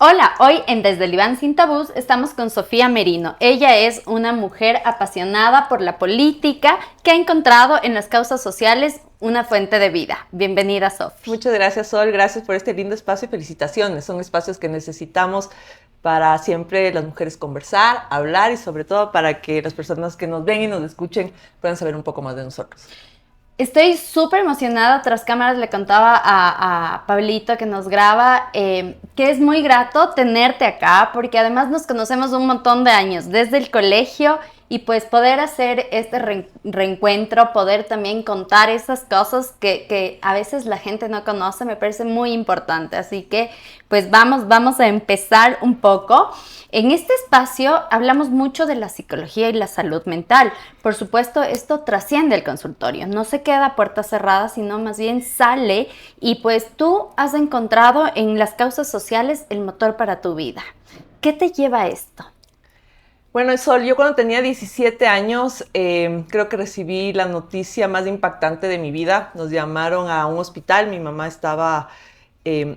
Hola, hoy en Desde el Diván Sin Tabús estamos con Sofía Merino. Ella es una mujer apasionada por la política que ha encontrado en las causas sociales una fuente de vida. Bienvenida, Sofía. Muchas gracias, Sol. Gracias por este lindo espacio y felicitaciones. Son espacios que necesitamos para siempre las mujeres conversar, hablar y sobre todo para que las personas que nos ven y nos escuchen puedan saber un poco más de nosotros. Estoy súper emocionada. Tras cámaras le contaba a Pablito que nos graba que es muy grato tenerte acá porque además nos conocemos un montón de años, desde el colegio, y pues poder hacer este reencuentro, poder también contar esas cosas que a veces la gente no conoce, me parece muy importante. Así que pues vamos a empezar un poco. En este espacio hablamos mucho de la psicología y la salud mental. Por supuesto, esto trasciende el consultorio, no se queda a puertas cerradas, sino más bien sale, y pues tú has encontrado en las causas sociales el motor para tu vida. ¿Qué te lleva a esto? Bueno, Sol, yo cuando tenía 17 años creo que recibí la noticia más impactante de mi vida. Nos llamaron a un hospital, mi mamá estaba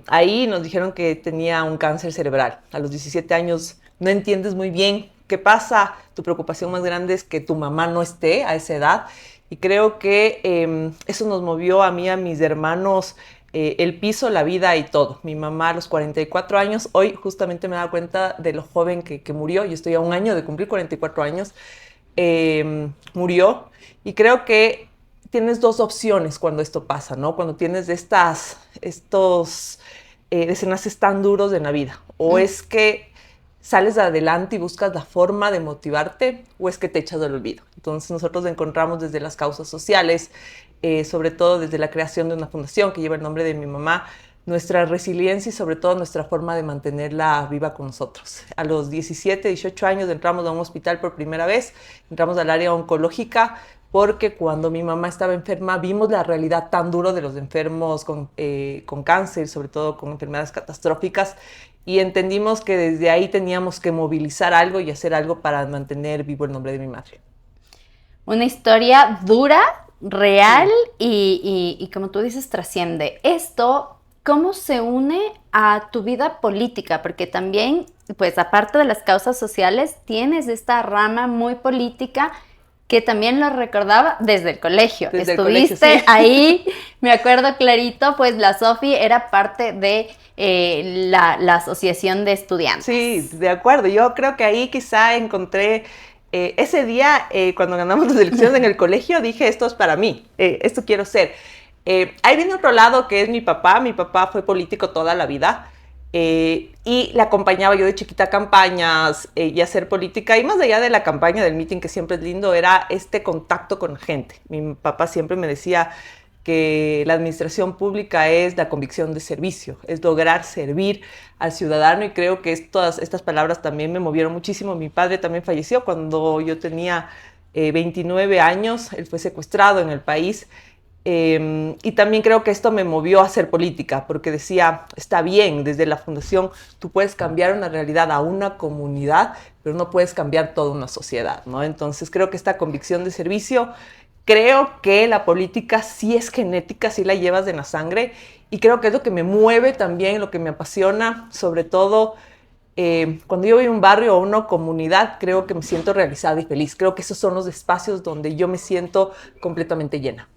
ahí y nos dijeron que tenía un cáncer cerebral. A los 17 años no entiendes muy bien qué pasa, tu preocupación más grande es que tu mamá no esté a esa edad. Y creo que eso nos movió a mí, a mis hermanos, el piso, la vida y todo. Mi mamá a los 44 años, hoy justamente me he dado cuenta de lo joven que murió. Yo estoy a un año de cumplir 44 años. Murió. Y creo que tienes dos opciones cuando esto pasa, ¿no? Cuando tienes estos desenlaces tan duros en la vida. O es que sales adelante y buscas la forma de motivarte, o es que te echas del olvido. Entonces nosotros encontramos desde las causas sociales, sobre todo desde la creación de una fundación que lleva el nombre de mi mamá, nuestra resiliencia y sobre todo nuestra forma de mantenerla viva con nosotros. A los 17, 18 años entramos a un hospital por primera vez, entramos al área oncológica, porque cuando mi mamá estaba enferma vimos la realidad tan dura de los enfermos con cáncer, sobre todo con enfermedades catastróficas, y entendimos que desde ahí teníamos que movilizar algo y hacer algo para mantener vivo el nombre de mi madre. Una historia dura, real, Sí. y como tú dices, trasciende. Esto, ¿cómo se une a tu vida política? Porque también, pues aparte de las causas sociales, tienes esta rama muy política que también lo recordaba desde el colegio. Desde el colegio, sí. Estuviste ahí, me acuerdo clarito, pues la Sofi era parte de la asociación de Sí, estudiantes. de acuerdo. Yo creo que ahí quizá encontré ese día, cuando ganamos las elecciones en el colegio, dije, esto es para mí, esto quiero ser. Ahí viene otro lado que es mi papá. Mi papá fue político toda la vida y le acompañaba yo de chiquita a campañas y a hacer política. Y más allá de la campaña, del meeting, que siempre es lindo, era este contacto con la gente. Mi papá siempre me decía que la administración pública es la convicción de servicio, es lograr servir al ciudadano, y creo que estas palabras también me movieron muchísimo. Mi padre también falleció cuando yo tenía 29 años, él fue secuestrado en el país. Y también creo que esto me movió a hacer política, porque decía, está bien, desde la fundación tú puedes cambiar una realidad a una comunidad, pero no puedes cambiar toda una sociedad, ¿no? Entonces creo que esta convicción de servicio, creo que la política sí es genética, sí la llevas en la sangre, y creo que es lo que me mueve también, lo que me apasiona, sobre todo cuando yo voy a un barrio o una comunidad, creo que me siento realizada y feliz. Creo que esos son los espacios donde yo me siento completamente llena.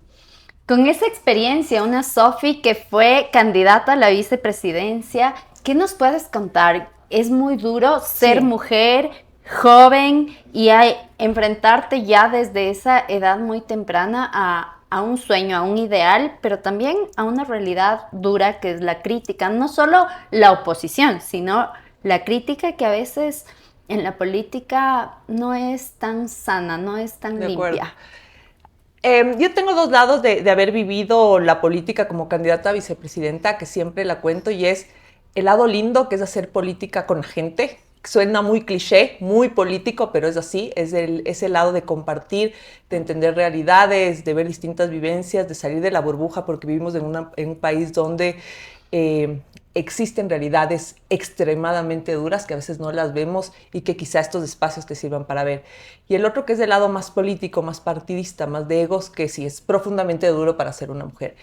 Con esa experiencia, una Sofi que fue candidata a la vicepresidencia, ¿qué nos puedes contar? Es muy duro ser Sí. mujer, joven, y enfrentarte ya desde esa edad muy temprana a un sueño, a un ideal, pero también a una realidad dura que es la crítica. No solo la oposición, sino la crítica, que a veces en la política no es tan sana, no es tan De acuerdo. limpia. Yo tengo dos lados de haber vivido la política como candidata a vicepresidenta, que siempre la cuento, y es el lado lindo, que es hacer política con la gente. Suena muy cliché, muy político, pero es así. Es el lado de compartir, de entender realidades, de ver distintas vivencias, de salir de la burbuja, porque vivimos en un país donde existen realidades extremadamente duras que a veces no las vemos, y que quizá estos espacios te sirvan para ver. Y el otro, que es del lado más político, más partidista, más de egos, que sí es profundamente duro para ser una mujer.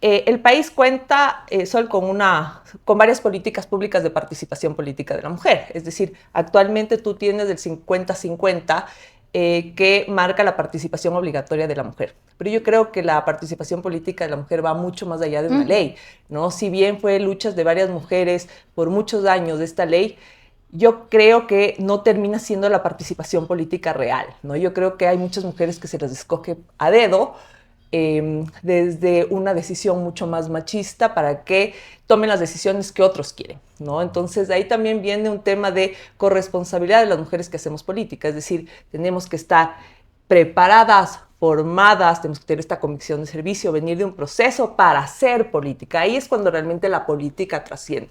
El país cuenta, Sol, con varias políticas públicas de participación política de la mujer. Es decir, actualmente tú tienes el 50-50 que marca la participación obligatoria de la mujer. Pero yo creo que la participación política de la mujer va mucho más allá de una ley, ¿no? Si bien fue luchas de varias mujeres por muchos años de esta ley, yo creo que no termina siendo la participación política real, ¿no? Yo creo que hay muchas mujeres que se las escoge a dedo, desde una decisión mucho más machista para que tomen las decisiones que otros quieren, ¿no? Entonces, ahí también viene un tema de corresponsabilidad de las mujeres que hacemos política, es decir, tenemos que estar preparadas, formadas, tenemos que tener esta convicción de servicio, venir de un proceso para hacer política. Ahí es cuando realmente la política trasciende.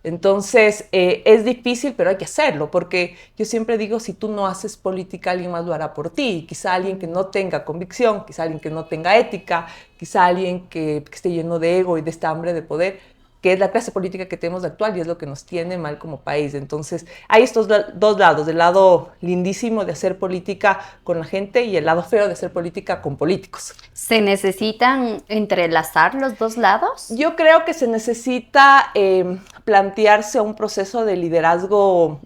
Entonces, es difícil, pero hay que hacerlo, porque yo siempre digo, si tú no haces política, alguien más lo hará por ti. Quizá alguien que no tenga convicción, quizá alguien que no tenga ética, quizá alguien que esté lleno de ego y de esta hambre de poder, que es la clase política que tenemos actual y es lo que nos tiene mal como país. Entonces, hay estos dos lados, el lado lindísimo de hacer política con la gente y el lado feo de hacer política con políticos. ¿Se necesitan entrelazar los dos lados? Yo creo que se necesita plantearse un proceso de liderazgo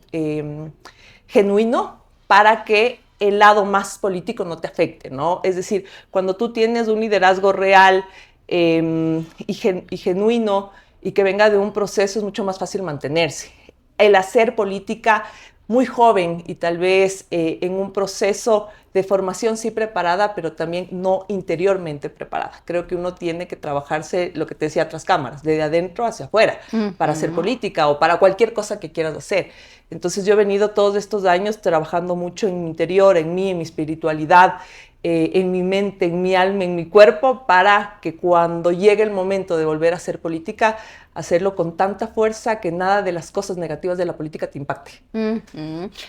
genuino para que el lado más político no te afecte, ¿no? Es decir, cuando tú tienes un liderazgo real y genuino, y que venga de un proceso, es mucho más fácil mantenerse. El hacer política muy joven y tal vez en un proceso de formación sí preparada, pero también no interiormente preparada. Creo que uno tiene que trabajarse, lo que te decía, tras cámaras, de adentro hacia afuera, para hacer política o para cualquier cosa que quieras hacer. Entonces yo he venido todos estos años trabajando mucho en mi interior, en mí, en mi espiritualidad, en mi mente, en mi alma, en mi cuerpo, para que cuando llegue el momento de volver a hacer política, hacerlo con tanta fuerza que nada de las cosas negativas de la política te impacte.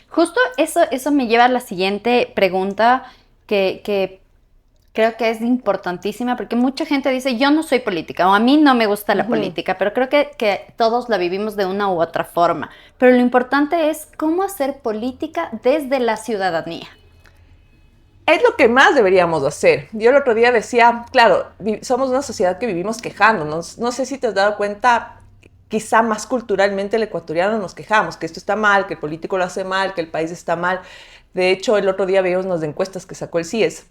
Justo eso me lleva a la siguiente pregunta que creo que es importantísima, porque mucha gente dice, yo no soy política, o a mí no me gusta la política, pero creo que todos la vivimos de una u otra forma. Pero lo importante es cómo hacer política desde la ciudadanía. Es lo que más deberíamos hacer. Yo el otro día decía, claro, somos una sociedad que vivimos quejándonos. No sé si te has dado cuenta, quizá más culturalmente el ecuatoriano nos quejamos, que esto está mal, que el político lo hace mal, que el país está mal. De hecho, el otro día veíamos unas encuestas que sacó el CIES,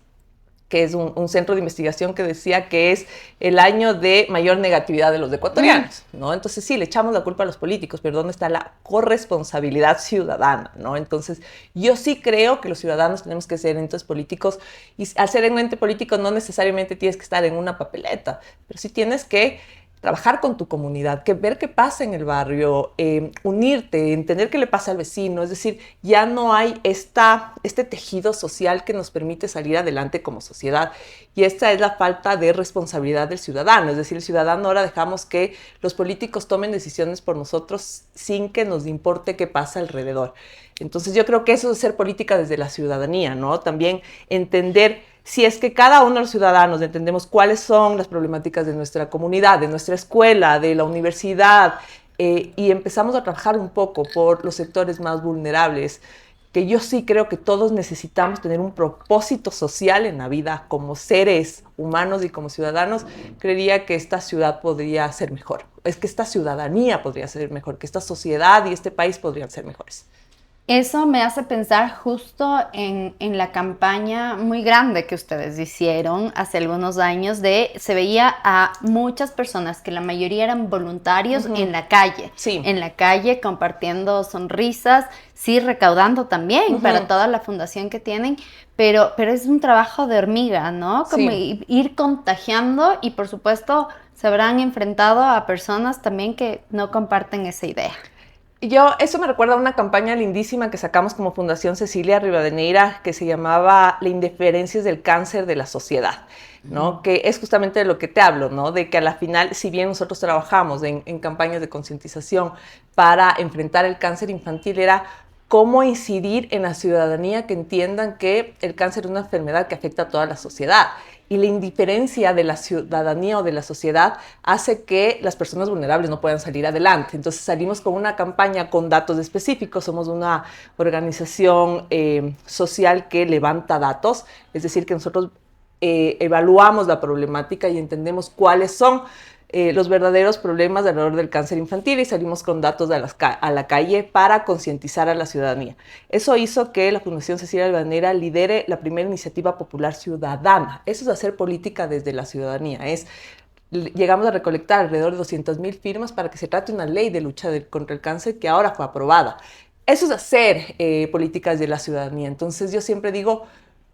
que es un centro de investigación que decía que es el año de mayor negatividad de los ecuatorianos, ¿no? Entonces sí, le echamos la culpa a los políticos, pero ¿dónde está la corresponsabilidad ciudadana, ¿no? Entonces yo sí creo que los ciudadanos tenemos que ser entes políticos, y al ser un ente político no necesariamente tienes que estar en una papeleta, pero sí tienes que trabajar con tu comunidad, que ver qué pasa en el barrio, unirte, entender qué le pasa al vecino. Es decir, ya no hay este tejido social que nos permite salir adelante como sociedad. Y esta es la falta de responsabilidad del ciudadano. Es decir, el ciudadano ahora dejamos que los políticos tomen decisiones por nosotros sin que nos importe qué pasa alrededor. Entonces yo creo que eso es hacer política desde la ciudadanía, ¿no? También entender, si es que cada uno de los ciudadanos entendemos cuáles son las problemáticas de nuestra comunidad, de nuestra escuela, de la universidad, y empezamos a trabajar un poco por los sectores más vulnerables, que yo sí creo que todos necesitamos tener un propósito social en la vida como seres humanos y como ciudadanos, creería que esta ciudad podría ser mejor. Es que esta ciudadanía podría ser mejor, que esta sociedad y este país podrían ser mejores. Eso me hace pensar justo en la campaña muy grande que ustedes hicieron hace algunos años se veía a muchas personas, que la mayoría eran voluntarios en la calle, en la calle compartiendo sonrisas, sí, recaudando también para toda la fundación que tienen, pero es un trabajo de hormiga, ¿no? Como ir contagiando, y por supuesto se habrán enfrentado a personas también que no comparten esa idea. Eso me recuerda a una campaña lindísima que sacamos como Fundación Cecilia Rivadeneira, que se llamaba La indiferencia es del cáncer de la sociedad, ¿no? Que es justamente de lo que te hablo, ¿no? De que a la final, si bien nosotros trabajamos en campañas de concientización para enfrentar el cáncer infantil, era cómo incidir en la ciudadanía, que entiendan que el cáncer es una enfermedad que afecta a toda la sociedad. Y la indiferencia de la ciudadanía o de la sociedad hace que las personas vulnerables no puedan salir adelante. Entonces salimos con una campaña con datos específicos. Somos una organización social que levanta datos, es decir, que nosotros evaluamos la problemática y entendemos cuáles son los verdaderos problemas alrededor del cáncer infantil y salimos con datos a la calle para concientizar a la ciudadanía. Eso hizo que la Fundación Cecilia Balvanera lidere la primera iniciativa popular ciudadana. Eso es hacer política desde la ciudadanía. Llegamos a recolectar alrededor de 200,000 firmas para que se trate una ley de lucha contra el cáncer que ahora fue aprobada. Eso es hacer políticas de la ciudadanía. Entonces yo siempre digo,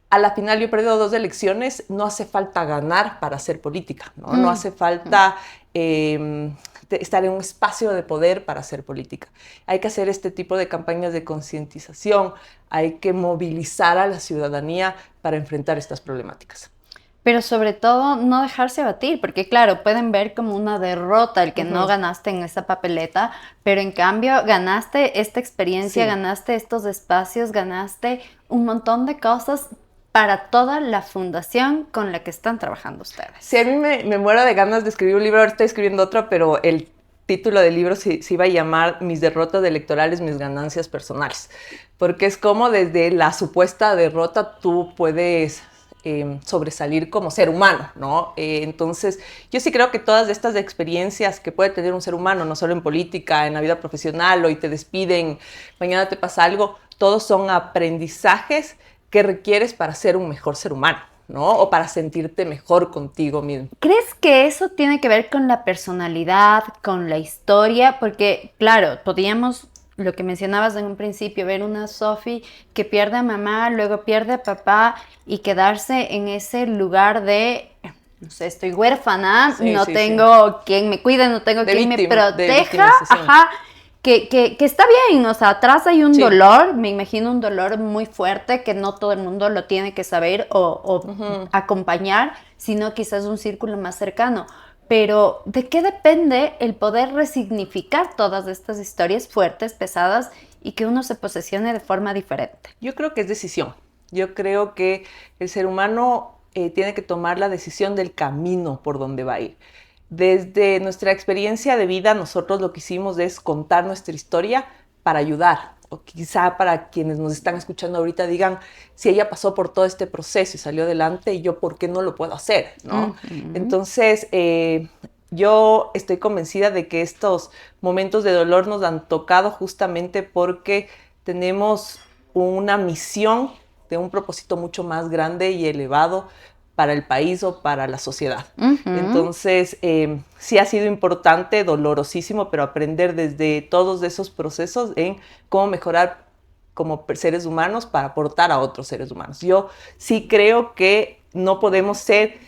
a la final yo he perdido 2 elecciones, no hace falta ganar para hacer política, ¿no? No hace falta estar en un espacio de poder para hacer política. Hay que hacer este tipo de campañas de concientización, hay que movilizar a la ciudadanía para enfrentar estas problemáticas. Pero sobre todo no dejarse abatir, porque claro, pueden ver como una derrota el que no ganaste en esa papeleta, pero en cambio ganaste esta experiencia, ganaste estos espacios, ganaste un montón de cosas para toda la fundación con la que están trabajando ustedes. Sí, a mí me muero de ganas de escribir un libro, ahora estoy escribiendo otro, pero el título del libro se iba a llamar Mis derrotas electorales, mis ganancias personales, porque es como desde la supuesta derrota tú puedes sobresalir como ser humano, ¿no? Entonces, yo sí creo que todas estas experiencias que puede tener un ser humano, no solo en política, en la vida profesional, hoy te despiden, mañana te pasa algo, todos son aprendizajes que requieres para ser un mejor ser humano, ¿no? O para sentirte mejor contigo mismo. ¿Crees que eso tiene que ver con la personalidad, con la historia? Porque, claro, podíamos, lo que mencionabas en un principio, ver una Sophie que pierde a mamá, luego pierde a papá y quedarse en ese lugar de, no sé, estoy huérfana, no tengo quien me cuide, no tengo quien me proteja, que está bien, o sea, atrás hay un dolor, me imagino un dolor muy fuerte que no todo el mundo lo tiene que saber o acompañar, sino quizás un círculo más cercano. Pero, ¿de qué depende el poder resignificar todas estas historias fuertes, pesadas, y que uno se posesione de forma diferente? Yo creo que es decisión. Yo creo que el ser humano tiene que tomar la decisión del camino por donde va a ir. Desde nuestra experiencia de vida, nosotros lo que hicimos es contar nuestra historia para ayudar. O quizá para quienes nos están escuchando ahorita digan, si ella pasó por todo este proceso y salió adelante, ¿yo por qué no lo puedo hacer? ¿No? Entonces, yo estoy convencida de que estos momentos de dolor nos han tocado justamente porque tenemos una misión de un propósito mucho más grande y elevado para el país o para la sociedad. Entonces, sí ha sido importante, dolorosísimo, pero aprender desde todos esos procesos en cómo mejorar como seres humanos para aportar a otros seres humanos. Yo sí creo que no podemos ser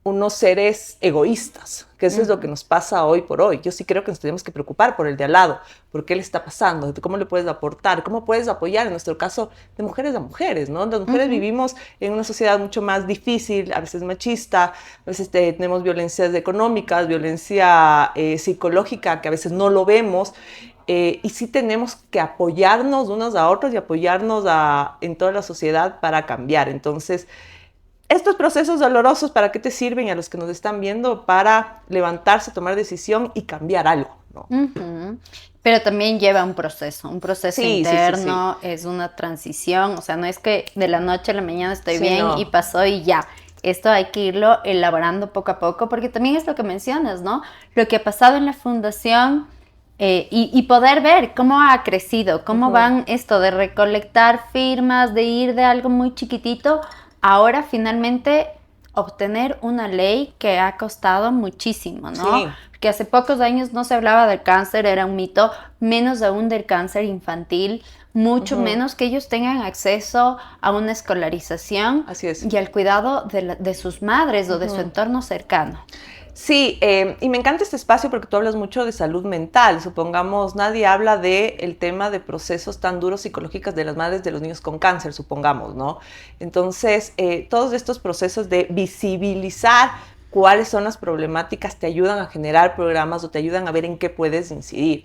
unos seres egoístas, que eso es lo que nos pasa hoy por hoy. Yo sí creo que nos tenemos que preocupar por el de al lado, por qué le está pasando, cómo le puedes aportar, cómo puedes apoyar, en nuestro caso, de mujeres a mujeres, ¿no? Las mujeres vivimos en una sociedad mucho más difícil, a veces machista, a veces tenemos violencias económicas, violencia psicológica, que a veces no lo vemos, y sí tenemos que apoyarnos unos a otros y apoyarnos en toda la sociedad para cambiar. Entonces, estos procesos dolorosos, ¿para qué te sirven? Y a los que nos están viendo, para levantarse, tomar decisión y cambiar algo, ¿no? Pero también lleva un proceso interno, es una transición, o sea, no es que de la noche a la mañana estoy bien y pasó y ya. Esto hay que irlo elaborando poco a poco, porque también es lo que mencionas, ¿no? Lo que ha pasado en la fundación y poder ver cómo ha crecido, cómo van esto de recolectar firmas, de ir de algo muy chiquitito, ahora finalmente obtener una ley que ha costado muchísimo, ¿no? Sí. Que hace pocos años no se hablaba del cáncer, era un mito, menos aún del cáncer infantil, mucho menos que ellos tengan acceso a una escolarización. Así es. Y al cuidado de sus madres o de su entorno cercano. Sí, y me encanta este espacio porque tú hablas mucho de salud mental. Supongamos, nadie habla del tema de procesos tan duros psicológicos de las madres de los niños con cáncer, supongamos, ¿no? Entonces, todos estos procesos de visibilizar cuáles son las problemáticas te ayudan a generar programas o te ayudan a ver en qué puedes incidir.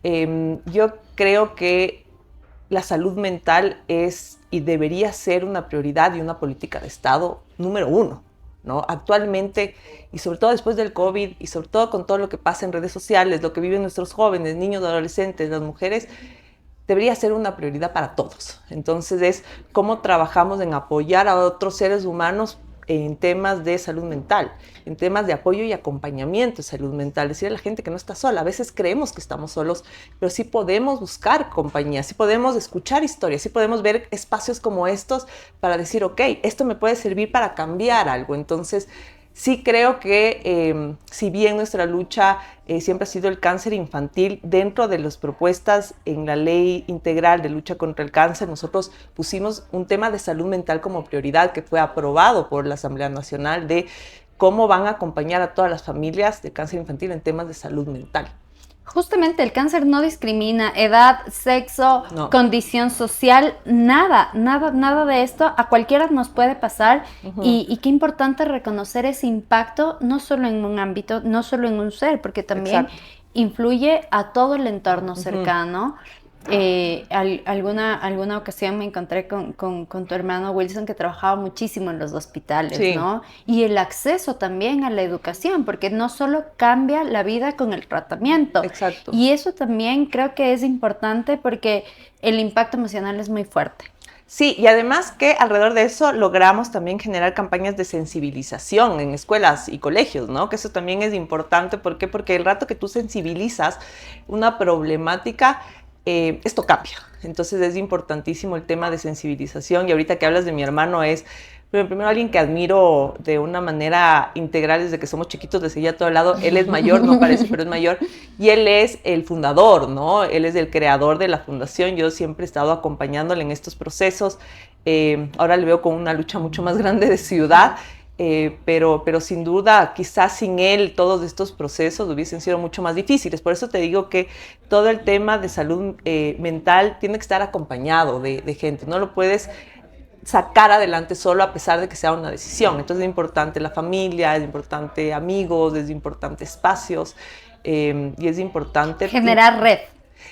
Yo creo que la salud mental es y debería ser una prioridad y una política de Estado número 1, ¿no? Actualmente, y sobre todo después del COVID, y sobre todo con todo lo que pasa en redes sociales, lo que viven nuestros jóvenes, niños, adolescentes, las mujeres, debería ser una prioridad para todos. Entonces es cómo trabajamos en apoyar a otros seres humanos en temas de salud mental, en temas de apoyo y acompañamiento de salud mental, decir a la gente que no está sola. A veces creemos que estamos solos, pero sí podemos buscar compañía, sí podemos escuchar historias, sí podemos ver espacios como estos para decir, ok, esto me puede servir para cambiar algo. Entonces, sí creo que si bien nuestra lucha siempre ha sido el cáncer infantil, dentro de las propuestas en la ley integral de lucha contra el cáncer, nosotros pusimos un tema de salud mental como prioridad que fue aprobado por la Asamblea Nacional de cómo van a acompañar a todas las familias de cáncer infantil en temas de salud mental. Justamente el cáncer no discrimina edad, sexo, No. condición social, nada de esto. A cualquiera nos puede pasar y qué importante reconocer ese impacto, no solo en un ámbito, no solo en un ser, porque también influye a todo el entorno cercano. Alguna ocasión me encontré con tu hermano Wilson, que trabajaba muchísimo en los hospitales, ¿no? Y el acceso también a la educación, porque no solo cambia la vida con el tratamiento. Exacto. Y eso también creo que es importante porque el impacto emocional es muy fuerte. Sí, y además que alrededor de eso logramos también generar campañas de sensibilización en escuelas y colegios, ¿no? Que eso también es importante. ¿Por qué? Porque el rato que tú sensibilizas una problemática, esto cambia. Entonces es importantísimo el tema de sensibilización. Y ahorita que hablas de mi hermano es, primero alguien que admiro de una manera integral desde que somos chiquitos, de seguir a todo lado. Él es mayor, no parece, pero es mayor. Y él es el fundador, ¿no? Él es el creador de la fundación. Yo siempre he estado acompañándole en estos procesos. Ahora le veo con una lucha mucho más grande de ciudad. Pero sin duda, quizás sin él, todos estos procesos hubiesen sido mucho más difíciles. Por eso te digo que todo el tema de salud mental tiene que estar acompañado de gente. No lo puedes sacar adelante solo a pesar de que sea una decisión. Entonces es importante la familia, es importante amigos, es importante espacios y es importante generar red.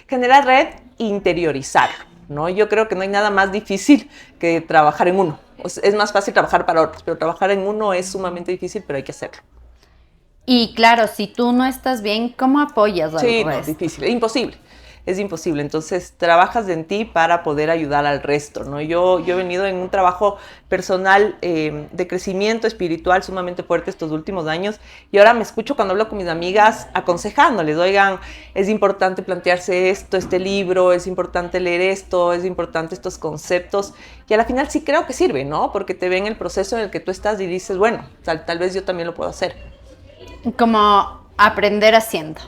Generar red e interiorizar, ¿no? Yo creo que no hay nada más difícil que trabajar en uno. Es más fácil trabajar para otros, pero trabajar en uno es sumamente difícil, pero hay que hacerlo. Y claro, si tú no estás bien, ¿cómo apoyas al resto? Sí, no, es difícil, es imposible. Es imposible. Entonces, trabajas en ti para poder ayudar al resto, ¿no? Yo he venido en un trabajo personal de crecimiento espiritual sumamente fuerte estos últimos años y ahora me escucho cuando hablo con mis amigas aconsejándoles, oigan, es importante plantearse esto, este libro, es importante leer esto, es importante estos conceptos y a la final sí creo que sirve, ¿no? Porque te ven el proceso en el que tú estás y dices, bueno, tal vez yo también lo puedo hacer. Como aprender haciendo.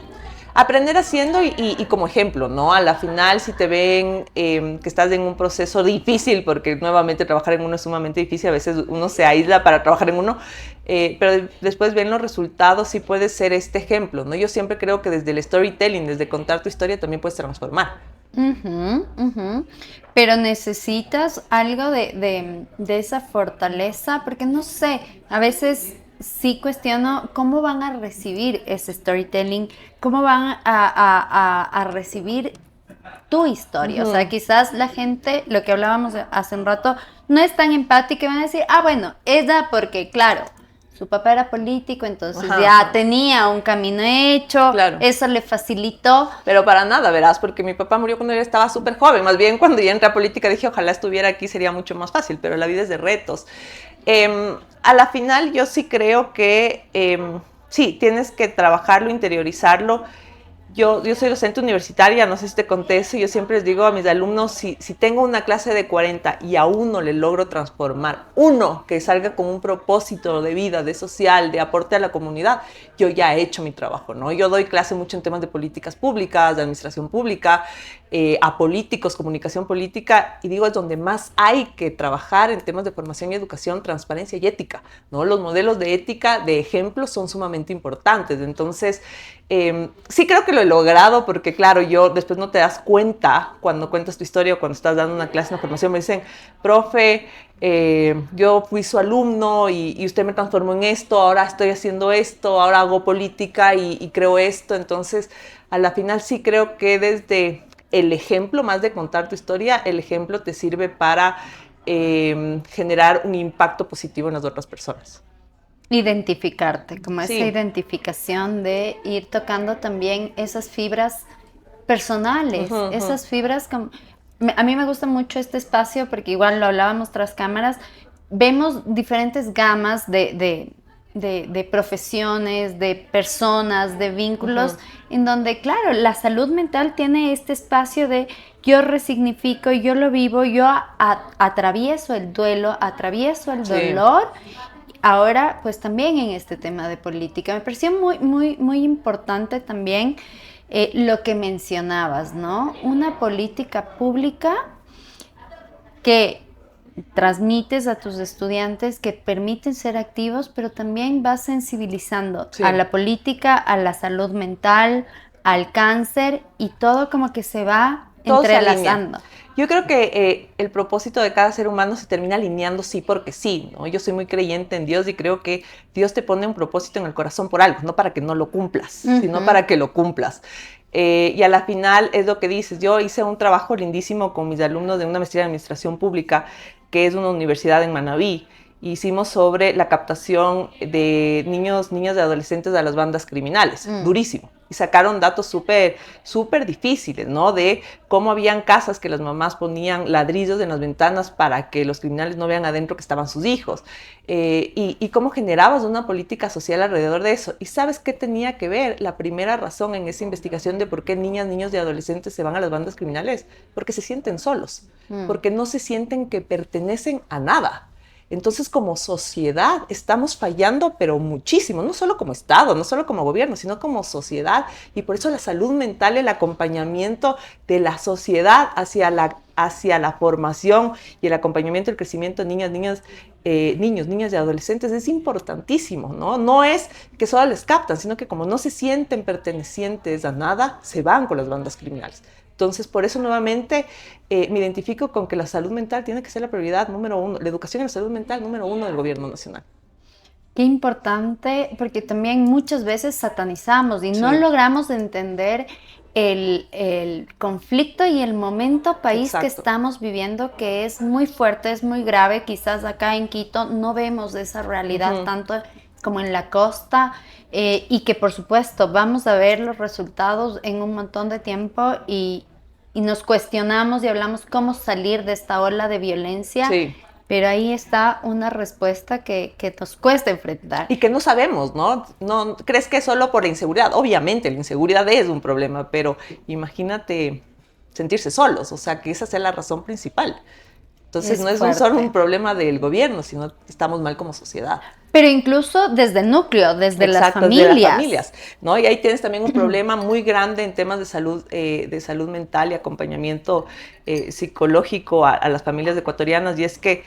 Aprender haciendo y como ejemplo, ¿no? A la final, si te ven que estás en un proceso difícil, porque nuevamente trabajar en uno es sumamente difícil, a veces uno se aísla para trabajar en uno, pero después ven los resultados y puede ser este ejemplo, ¿no? Yo siempre creo que desde el storytelling, desde contar tu historia, también puedes transformar. Pero necesitas algo de esa fortaleza, porque no sé, a veces sí cuestiono cómo van a recibir ese storytelling, cómo van a recibir tu historia. O sea, quizás la gente, lo que hablábamos hace un rato, no es tan empática y van a decir, bueno, ella porque, claro, su papá era político, entonces ya tenía un camino hecho, eso le facilitó. Pero para nada, verás, porque mi papá murió cuando él estaba súper joven. Más bien, cuando ya entré a política dije, ojalá estuviera aquí, sería mucho más fácil, pero la vida es de retos. A la final yo sí creo que sí, tienes que trabajarlo, interiorizarlo. Yo soy docente universitaria, no sé si te conté eso, yo siempre les digo a mis alumnos, si tengo una clase de 40 y a uno le logro transformar, uno que salga con un propósito de vida, de social, de aporte a la comunidad, yo ya he hecho mi trabajo, ¿no? Yo doy clase mucho en temas de políticas públicas, de administración pública, a políticos, comunicación política, y digo, es donde más hay que trabajar en temas de formación y educación, transparencia y ética, ¿no? Los modelos de ética, de ejemplo, son sumamente importantes. Entonces, sí creo que lo he logrado porque, claro, yo después no te das cuenta cuando cuentas tu historia o cuando estás dando una clase, una formación, me dicen, profe, yo fui su alumno y usted me transformó en esto, ahora estoy haciendo esto, ahora hago política y creo esto. Entonces, a la final sí creo que desde el ejemplo, más de contar tu historia, el ejemplo te sirve para generar un impacto positivo en las otras personas. Identificarte, como esa identificación de ir tocando también esas fibras personales, esas fibras. A mí me gusta mucho este espacio porque igual lo hablábamos tras cámaras, vemos diferentes gamas de profesiones, de personas, de vínculos, en donde, claro, la salud mental tiene este espacio de yo resignifico, yo lo vivo, yo atravieso el duelo, atravieso el dolor. Ahora, pues también en este tema de política. Me pareció muy, muy, muy importante también lo que mencionabas, ¿no? Una política pública que transmites a tus estudiantes, que permiten ser activos, pero también vas sensibilizando a la política, a la salud mental, al cáncer, y todo como que se va entrelazando. Yo creo que el propósito de cada ser humano se termina alineando sí porque sí, ¿no? Yo soy muy creyente en Dios y creo que Dios te pone un propósito en el corazón por algo, no para que no lo cumplas, sino para que lo cumplas. Y a la final es lo que dices. Yo hice un trabajo lindísimo con mis alumnos de una maestría de administración pública, que es una universidad en Manabí. Hicimos sobre la captación de niños y adolescentes de las bandas criminales. Durísimo. Y sacaron datos súper difíciles, ¿no? De cómo habían casas que las mamás ponían ladrillos en las ventanas para que los criminales no vean adentro que estaban sus hijos. Y cómo generabas una política social alrededor de eso. ¿Y sabes qué tenía que ver? La primera razón en esa investigación de por qué niñas, niños y adolescentes se van a las bandas criminales. Porque se sienten solos. Porque no se sienten que pertenecen a nada. Entonces, como sociedad, estamos fallando, pero muchísimo, no solo como Estado, no solo como gobierno, sino como sociedad. Y por eso la salud mental, el acompañamiento de la sociedad hacia la formación y el acompañamiento, el crecimiento de niñas, niños y adolescentes es importantísimo, ¿no? No es que solo les captan, sino que como no se sienten pertenecientes a nada, se van con las bandas criminales. Entonces, por eso nuevamente me identifico con que la salud mental tiene que ser la prioridad número uno, la educación en la salud mental número uno del gobierno nacional. Qué importante, porque también muchas veces satanizamos y no logramos entender el conflicto y el momento país que estamos viviendo, que es muy fuerte, es muy grave. Quizás acá en Quito no vemos esa realidad tanto como en la costa, y que por supuesto vamos a ver los resultados en un montón de tiempo y nos cuestionamos y hablamos cómo salir de esta ola de violencia, pero ahí está una respuesta que nos cuesta enfrentar. Y que no sabemos, ¿no? No crees que es solo por la inseguridad. Obviamente la inseguridad es un problema, pero imagínate sentirse solos, o sea, que esa sea la razón principal. Entonces no es solo un problema del gobierno, sino que estamos mal como sociedad. Pero incluso desde el núcleo, desde las familias. Desde las familias, ¿no? Y ahí tienes también un problema muy grande en temas de salud mental y acompañamiento psicológico a las familias ecuatorianas, y es que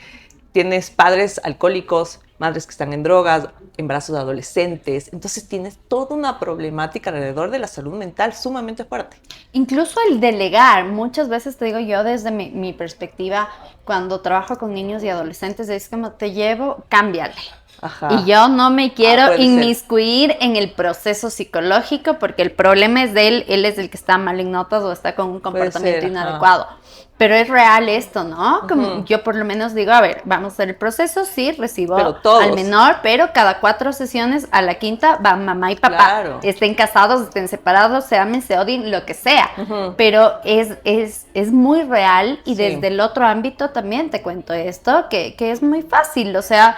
tienes padres alcohólicos, madres que están en drogas, embarazos de adolescentes. Entonces tienes toda una problemática alrededor de la salud mental sumamente fuerte. Incluso el delegar, muchas veces te digo yo desde mi perspectiva, cuando trabajo con niños y adolescentes, es como te llevo, cámbiale. Ajá. Y yo no me quiero inmiscuir en el proceso psicológico porque el problema es de él es el que está mal en notas o está con un comportamiento inadecuado. Pero es real esto, ¿no? Como yo por lo menos digo, a ver, vamos a hacer el proceso, sí, recibo al menor, pero cada 4 sesiones, a la quinta va mamá y papá. Claro. Estén casados, estén separados, se amen, se odien, lo que sea. Pero es muy real, y desde el otro ámbito también te cuento esto, que es muy fácil, o sea...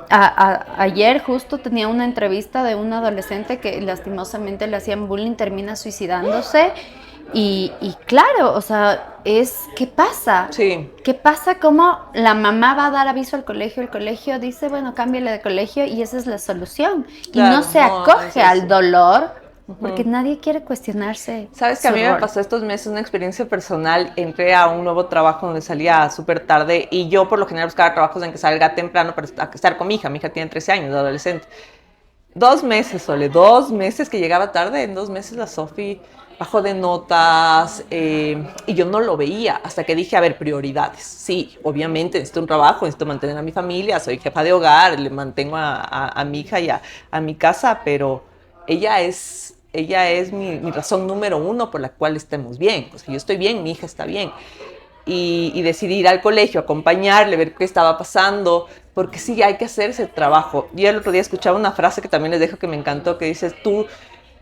Ayer justo tenía una entrevista de un adolescente que lastimosamente le hacían bullying, termina suicidándose, y claro, o sea, ¿qué pasa? ¿Qué pasa? ¿Cómo la mamá va a dar aviso al colegio? El colegio dice, bueno, cámbiale de colegio y esa es la solución. Claro, y no se acoge al dolor. Porque nadie quiere cuestionarse. Sabes que a mí me pasó estos meses una experiencia personal. Entré a un nuevo trabajo donde salía súper tarde, y yo por lo general buscaba trabajos en que salga temprano para estar con mi hija. Mi hija tiene 13 años, adolescente. 2 meses, Sole, 2 meses que llegaba tarde. En 2 meses la Sofi bajó de notas, y yo no lo veía hasta que dije, a ver, prioridades. Sí, obviamente necesito un trabajo, necesito mantener a mi familia, soy jefa de hogar, le mantengo a mi hija y a mi casa, pero ella es mi razón número uno por la cual estemos bien. O sea, yo estoy bien, mi hija está bien. Y decidí ir al colegio, acompañarle, ver qué estaba pasando, porque sí, hay que hacer ese trabajo. Yo el otro día escuchaba una frase que también les dejo, que me encantó, que dices, tú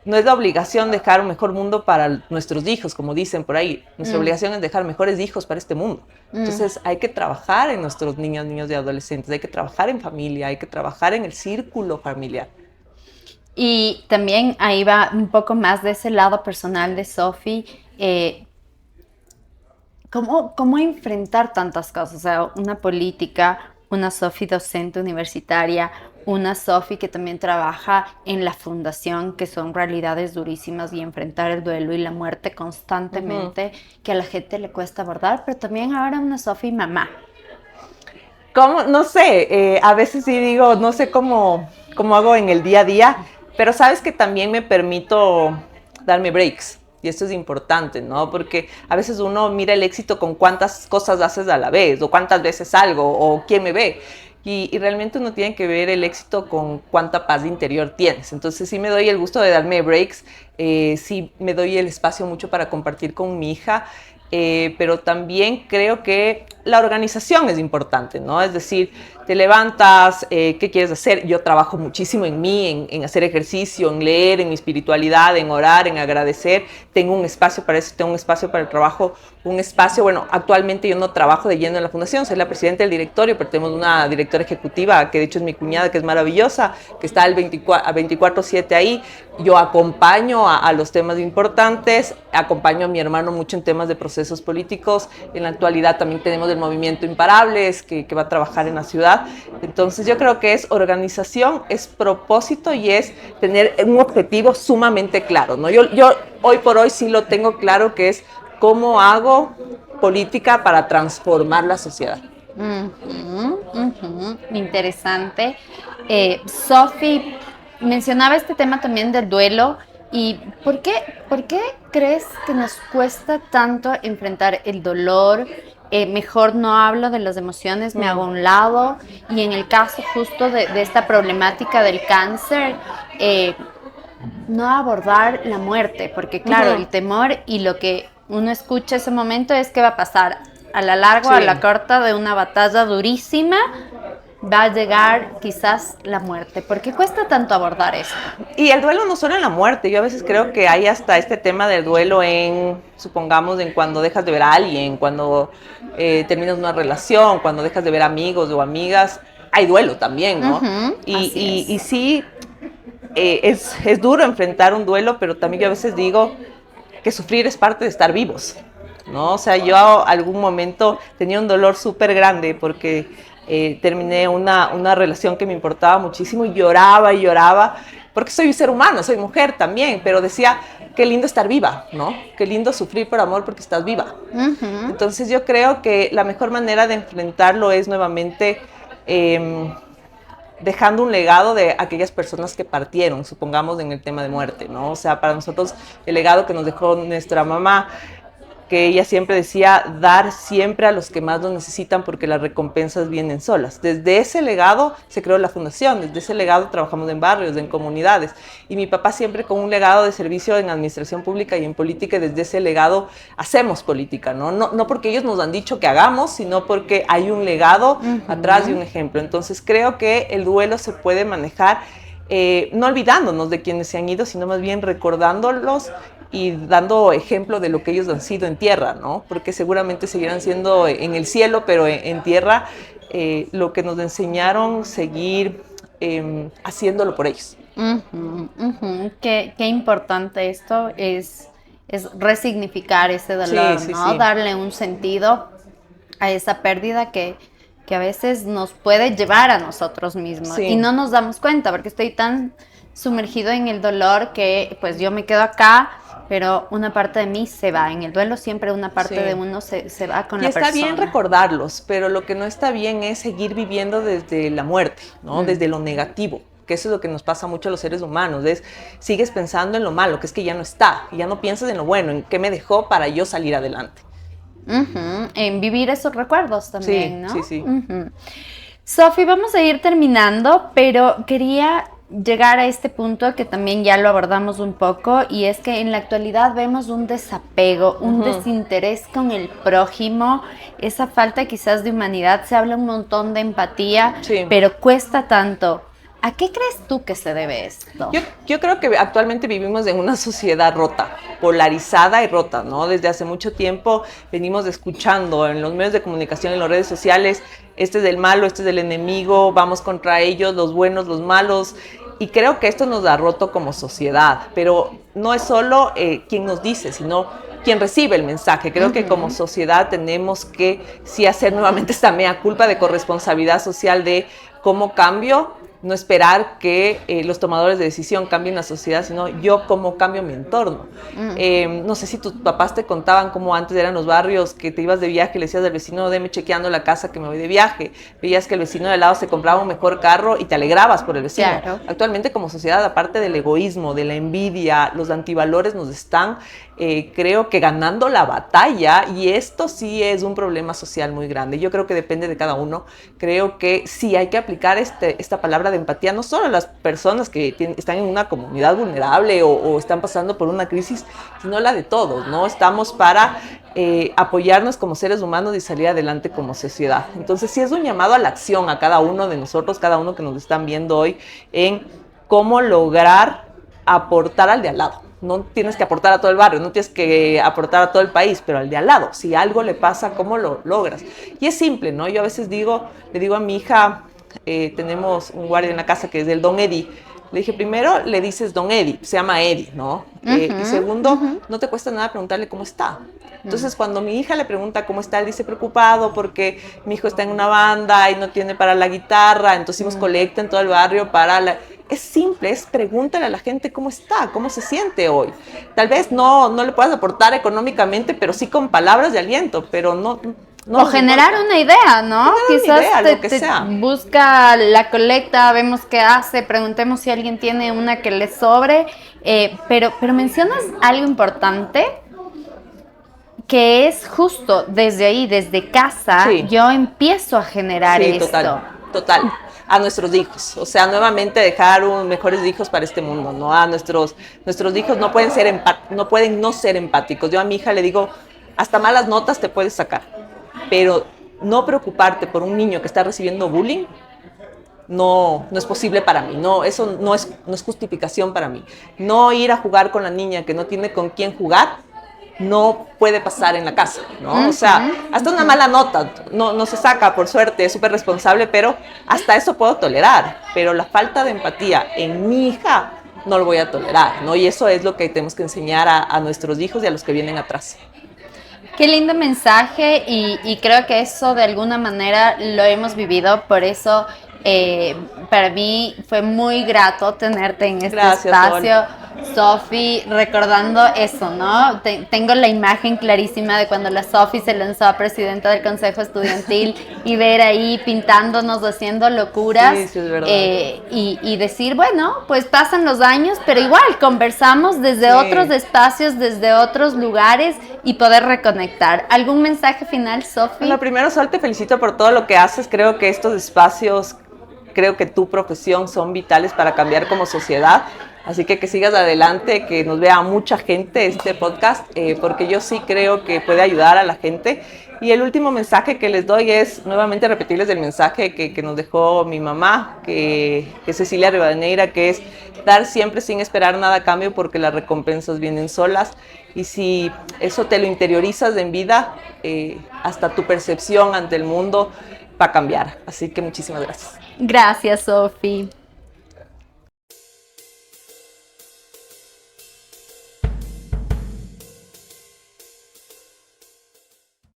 no es la obligación dejar un mejor mundo para nuestros hijos, como dicen por ahí. Nuestra obligación es dejar mejores hijos para este mundo. Entonces hay que trabajar en nuestros niños, niños y adolescentes, hay que trabajar en familia, hay que trabajar en el círculo familiar. Y también ahí va un poco más de ese lado personal de Sofi. ¿Cómo enfrentar tantas cosas? O sea, una política, una Sofi docente universitaria, una Sofi que también trabaja en la fundación, que son realidades durísimas, y enfrentar el duelo y la muerte constantemente, que a la gente le cuesta abordar, pero también ahora una Sofi mamá. ¿Cómo? No sé, a veces sí digo, no sé cómo hago en el día a día, pero sabes que también me permito darme breaks. Y esto es importante, ¿no? Porque a veces uno mira el éxito con cuántas cosas haces a la vez, o cuántas veces salgo, o quién me ve. Y realmente uno tiene que ver el éxito con cuánta paz interior tienes. Entonces sí me doy el gusto de darme breaks, sí me doy el espacio mucho para compartir con mi hija, pero también creo que la organización es importante, ¿no? Es decir, te levantas, ¿qué quieres hacer? Yo trabajo muchísimo en mí, en hacer ejercicio, en leer, en mi espiritualidad, en orar, en agradecer. Tengo un espacio para eso, tengo un espacio para el trabajo, un espacio, bueno, actualmente yo no trabajo de lleno en la fundación, soy la presidenta del directorio, pero tenemos una directora ejecutiva, que de hecho es mi cuñada, que es maravillosa, que está al 24/7 ahí. Yo acompaño a los temas importantes, acompaño a mi hermano mucho en temas de procesos políticos. En la actualidad también tenemos el movimiento Imparables, que va a trabajar en la ciudad. Entonces yo creo que es organización, es propósito y es tener un objetivo sumamente claro, ¿no? Yo hoy por hoy sí lo tengo claro, que es cómo hago política para transformar la sociedad. Interesante. Sofi, mencionaba este tema también del duelo. ¿Y por qué crees que nos cuesta tanto enfrentar el dolor? Mejor no hablo de las emociones, me hago a un lado. Y en el caso justo de esta problemática del cáncer, no abordar la muerte, porque claro, el temor y lo que uno escucha ese momento es que va a pasar a la larga o a la corta de una batalla durísima, va a llegar quizás la muerte. ¿Por qué cuesta tanto abordar eso? Y el duelo no solo en la muerte, yo a veces creo que hay hasta este tema del duelo supongamos, en cuando dejas de ver a alguien, cuando terminas una relación, cuando dejas de ver amigos o amigas, hay duelo también, ¿no? Y sí, es duro enfrentar un duelo, pero también yo a veces digo que sufrir es parte de estar vivos, ¿no? O sea, yo algún momento tenía un dolor súper grande porque terminé una relación que me importaba muchísimo y lloraba, porque soy un ser humano, soy mujer también, pero decía, qué lindo estar viva, ¿no? Qué lindo sufrir por amor porque estás viva. Entonces yo creo que la mejor manera de enfrentarlo es nuevamente dejando un legado de aquellas personas que partieron, supongamos en el tema de muerte, ¿no? O sea, para nosotros el legado que nos dejó nuestra mamá, que ella siempre decía, dar siempre a los que más lo necesitan porque las recompensas vienen solas. Desde ese legado se creó la fundación, desde ese legado trabajamos en barrios, en comunidades. Y mi papá siempre con un legado de servicio en administración pública y en política, y desde ese legado hacemos política, ¿no? No porque ellos nos han dicho que hagamos, sino porque hay un legado atrás y un ejemplo. Entonces creo que el duelo se puede manejar no olvidándonos de quienes se han ido, sino más bien recordándolos y dando ejemplo de lo que ellos han sido en tierra, ¿no? Porque seguramente seguirán siendo en el cielo, pero en tierra lo que nos enseñaron, seguir haciéndolo por ellos. Qué importante esto es resignificar ese dolor, sí, ¿no? sí. Darle un sentido a esa pérdida que a veces nos puede llevar a nosotros mismos Sí. y no nos damos cuenta porque estoy tan sumergido en el dolor que pues yo me quedo acá, pero una parte de mí se va. En el duelo siempre una parte Sí. de uno se va con Y la persona. está bien recordarlos, pero lo que no está bien es seguir viviendo desde la muerte, ¿no? Desde lo negativo, que eso es lo que nos pasa mucho a los seres humanos, sigues pensando en lo malo, que es que ya no está, y ya no piensas en lo bueno, en qué me dejó para yo salir adelante. En vivir esos recuerdos también, Sí, ¿no? sí. Sofi, vamos a ir terminando, pero quería llegar a este punto que también ya lo abordamos un poco, y es que en la actualidad vemos un desapego, un desinterés con el prójimo, esa falta quizás de humanidad. Se habla un montón de empatía, Sí. pero cuesta tanto ¿A qué crees tú que se debe esto? Yo creo que actualmente vivimos en una sociedad rota, polarizada y rota, ¿no? Desde hace mucho tiempo venimos escuchando en los medios de comunicación, en las redes sociales, este es del malo, este es del enemigo, vamos contra ellos, los buenos, los malos. Y creo que esto nos ha roto como sociedad, pero no es solo quien nos dice, sino quien recibe el mensaje. Creo que como sociedad tenemos que sí hacer nuevamente esta mea culpa de corresponsabilidad social de cómo cambio. No esperar que los tomadores de decisión cambien la sociedad, sino yo cómo cambio mi entorno. No sé si tus papás te contaban cómo antes eran los barrios, que te ibas de viaje, le decías al vecino, deme chequeando la casa que me voy de viaje. Veías que el vecino de al lado se compraba un mejor carro y te alegrabas por el vecino. Claro. Actualmente como sociedad, aparte del egoísmo, de la envidia, los antivalores nos están, creo que ganando la batalla, y esto sí es un problema social muy grande. Yo creo que depende de cada uno. Creo que sí hay que aplicar esta palabra de empatía, no solo a las personas que están en una comunidad vulnerable o están pasando por una crisis, sino la de todos, ¿no? Estamos para apoyarnos como seres humanos y salir adelante como sociedad. Entonces sí es un llamado a la acción a cada uno de nosotros, cada uno que nos están viendo hoy, en cómo lograr aportar al de al lado. No tienes que aportar a todo el barrio, no tienes que aportar a todo el país, pero al de al lado. Si algo le pasa, ¿cómo lo logras? Y es simple, ¿no? Yo a veces le digo a mi hija, tenemos un guardia en la casa que es el Don Eddie. Le dije, primero le dices Don Eddie, se llama Eddie, ¿no? Y segundo, no te cuesta nada preguntarle cómo está. Entonces, cuando mi hija le pregunta cómo está, él dice preocupado porque mi hijo está en una banda y no tiene para la guitarra, entonces hicimos colecta en todo el barrio para la... Es simple, es pregúntale a la gente cómo está, cómo se siente hoy. Tal vez no le puedas aportar económicamente, pero sí con palabras de aliento, pero no o generar una idea, ¿no? Quizás lo que sea. Busca la colecta, vemos qué hace, preguntemos si alguien tiene una que le sobre, pero mencionas algo importante, que es justo desde ahí, desde casa, sí. Yo empiezo a generar esto. Total. A nuestros hijos, o sea, nuevamente dejar mejores hijos para este mundo, ¿no? A nuestros hijos no pueden no ser empáticos. Yo a mi hija le digo, hasta malas notas te puedes sacar, pero no preocuparte por un niño que está recibiendo bullying, no es posible para mí, eso no es justificación para mí. No ir a jugar con la niña que no tiene con quién jugar, no puede pasar en la casa, ¿no? O sea, hasta una mala nota no se saca, por suerte, es súper responsable, pero hasta eso puedo tolerar. Pero la falta de empatía en mi hija no lo voy a tolerar, ¿no? Y eso es lo que tenemos que enseñar a nuestros hijos y a los que vienen atrás. Qué lindo mensaje y creo que eso de alguna manera lo hemos vivido, por eso para mí fue muy grato tenerte en este espacio, Sofi, recordando eso, ¿no? Tengo la imagen clarísima de cuando la Sofi se lanzó a presidenta del Consejo Estudiantil y ver ahí pintándonos, haciendo locuras, sí, es verdad. Y decir, bueno, pues pasan los años, pero igual conversamos desde otros espacios, desde otros lugares y poder reconectar. ¿Algún mensaje final, Sofi? Bueno, primero, Sol, te felicito por todo lo que haces. Creo que estos espacios, creo que tu profesión son vitales para cambiar como sociedad. Así que sigas adelante, que nos vea mucha gente este podcast, porque yo sí creo que puede ayudar a la gente. Y el último mensaje que les doy es nuevamente repetirles el mensaje que nos dejó mi mamá, que Cecilia Rivadeneira, que es dar siempre sin esperar nada a cambio, porque las recompensas vienen solas. Y si eso te lo interiorizas en vida, hasta tu percepción ante el mundo va a cambiar. Así que muchísimas gracias. Gracias, Sofi.